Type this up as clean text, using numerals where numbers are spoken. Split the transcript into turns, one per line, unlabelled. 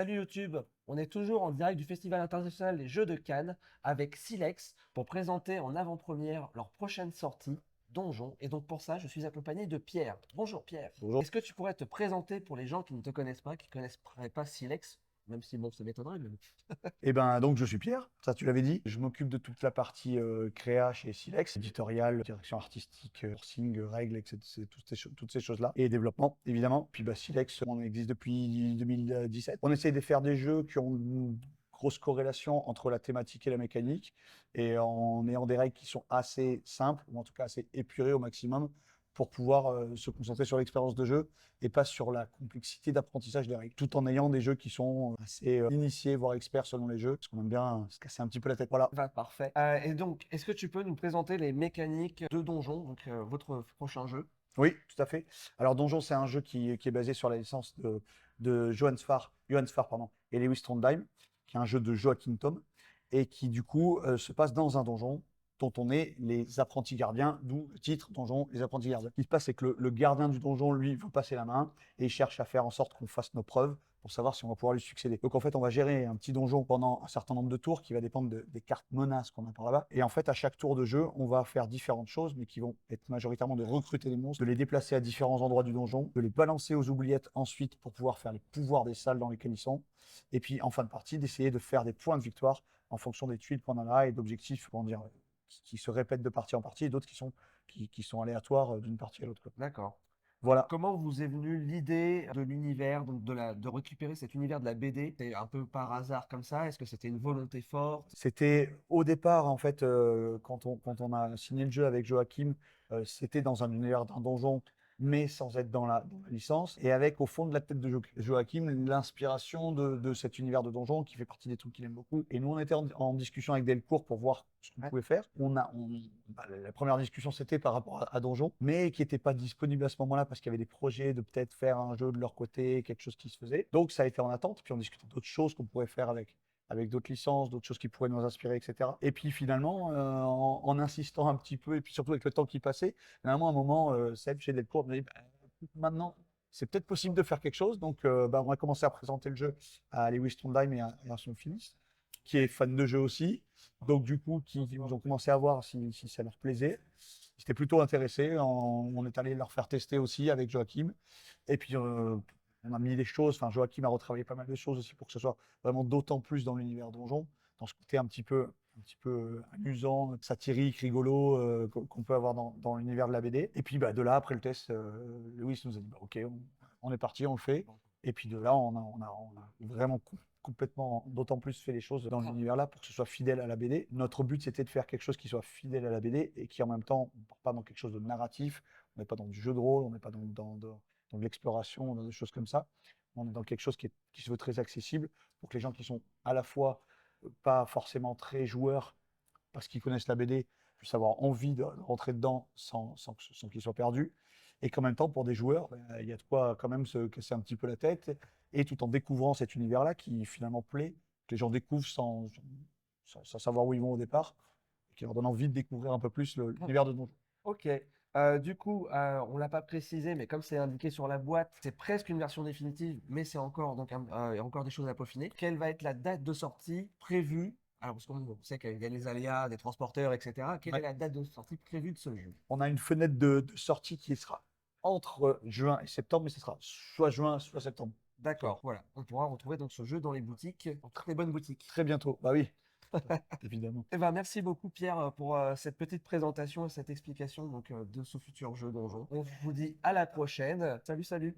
Salut YouTube, on est toujours en direct du Festival international des Jeux de Cannes avec Silex pour présenter en avant-première leur prochaine sortie, Donjon. Et donc pour ça, je suis accompagné de Pierre. Bonjour Pierre.
Bonjour.
Est-ce que tu pourrais te présenter pour les gens qui ne te connaissent pas, qui ne connaissent pas Silex, même si bon, ça m'étonnerait, mais...
Donc je suis Pierre, ça tu l'avais dit. Je m'occupe de toute la partie créa chez Silex, éditorial, direction artistique, sourcing, règles, etc. C'est toutes ces choses-là. Et développement, évidemment. Puis Silex, on existe depuis 2017. On essaie de faire des jeux qui ont une grosse corrélation entre la thématique et la mécanique, et en ayant des règles qui sont assez simples, ou en tout cas assez épurées au maximum, pour pouvoir se concentrer sur l'expérience de jeu et pas sur la complexité d'apprentissage des règles, tout en ayant des jeux qui sont assez initiés, voire experts selon les jeux, parce qu'on aime bien se casser un petit peu la tête. Voilà.
Parfait. Et donc, est-ce que tu peux nous présenter les mécaniques de Donjon, donc votre prochain jeu?
Oui, tout à fait. Alors Donjon, c'est un jeu qui est basé sur la licence de Johannes Farr, pardon, et Lewis Trondheim, qui est un jeu de Joachim Tom, et qui du coup se passe dans un donjon dont on est les apprentis gardiens, d'où le titre Donjon, les apprentis gardiens. Ce qui se passe, c'est que le gardien du donjon, lui, veut passer la main et il cherche à faire en sorte qu'on fasse nos preuves pour savoir si on va pouvoir lui succéder. Donc en fait, on va gérer un petit donjon pendant un certain nombre de tours qui va dépendre des cartes menaces qu'on a par là-bas. Et en fait, à chaque tour de jeu, on va faire différentes choses, mais qui vont être majoritairement de recruter des monstres, de les déplacer à différents endroits du donjon, de les balancer aux oubliettes ensuite pour pouvoir faire les pouvoirs des salles dans lesquelles ils sont. Et puis en fin de partie, d'essayer de faire des points de victoire en fonction des tuiles qu'on a là et d'objectifs, comment dire, qui se répètent de partie en partie, et d'autres qui sont aléatoires d'une partie à l'autre, quoi.
D'accord.
Voilà.
Comment vous est venue l'idée de l'univers, donc de récupérer cet univers de la BD? C'est un peu par hasard comme ça? Est-ce que c'était une volonté forte?
C'était au départ, en fait, quand on a signé le jeu avec Joachim, c'était dans un univers d'un donjon, mais sans être dans la licence, et avec au fond de la tête de Joachim l'inspiration de cet univers de donjon qui fait partie des trucs qu'il aime beaucoup. Et nous, on était en discussion avec Delcourt pour voir ce qu'on
Ouais.
pouvait faire. La première discussion, c'était par rapport à Donjon, mais qui n'était pas disponible à ce moment-là parce qu'il y avait des projets de peut-être faire un jeu de leur côté, quelque chose qui se faisait. Donc, ça a été en attente, puis on discutait d'autres choses qu'on pourrait faire avec d'autres licences, d'autres choses qui pourraient nous inspirer, etc. Et puis finalement, en insistant un petit peu, et puis surtout avec le temps qui passait, finalement, à un moment, Seb chez Delcourt me dit, bah, maintenant, c'est peut-être possible de faire quelque chose. Donc, on a commencé à présenter le jeu à Lewis Trondheim et à son fils, qui est fan de jeu aussi. Donc, du coup, qui nous ont commencé à voir si ça leur plaisait. Ils étaient plutôt intéressés. On est allé leur faire tester aussi avec Joachim. Et puis, on a mis des choses. Enfin, Joachim a retravaillé pas mal de choses aussi pour que ce soit vraiment d'autant plus dans l'univers donjon, dans ce côté un petit peu amusant, satirique, rigolo qu'on peut avoir dans l'univers de la BD. Et puis, de là, après le test, Louis nous a dit, OK, on est parti, on le fait. Et puis de là, on a vraiment complètement, d'autant plus fait les choses dans l'univers-là pour que ce soit fidèle à la BD. Notre but, c'était de faire quelque chose qui soit fidèle à la BD et qui en même temps, on ne part pas dans quelque chose de narratif, on n'est pas dans du jeu de rôle, on n'est pas dans de l'exploration, dans des choses comme ça. On est dans quelque chose qui se veut très accessible pour que les gens qui sont à la fois pas forcément très joueurs parce qu'ils connaissent la BD puissent avoir envie de rentrer dedans sans qu'ils soient perdus. Et qu'en même temps, pour des joueurs, il y a de quoi quand même se casser un petit peu la tête et tout en découvrant cet univers-là qui finalement plaît, que les gens découvrent sans savoir où ils vont au départ, et qui leur donne envie de découvrir un peu plus l'univers de Donjon.
Ok. Du coup, on l'a pas précisé, mais comme c'est indiqué sur la boîte, c'est presque une version définitive, mais c'est encore donc il y a encore des choses à peaufiner. Quelle va être la date de sortie prévue? Alors, parce qu'on sait qu'il y a les aléas des transporteurs, etc. Quelle est
Ouais.
la date de sortie prévue de ce jeu?
On a une fenêtre de sortie qui sera entre juin et septembre, mais ce sera soit juin, soit septembre. Voilà.
D'accord, voilà. On pourra retrouver donc ce jeu dans les boutiques, dans toutes les bonnes boutiques.
Très bientôt. Bah oui, évidemment.
Eh ben, merci beaucoup Pierre pour cette petite présentation et cette explication donc, de ce futur jeu donjon. On vous dit à la prochaine. Salut, salut.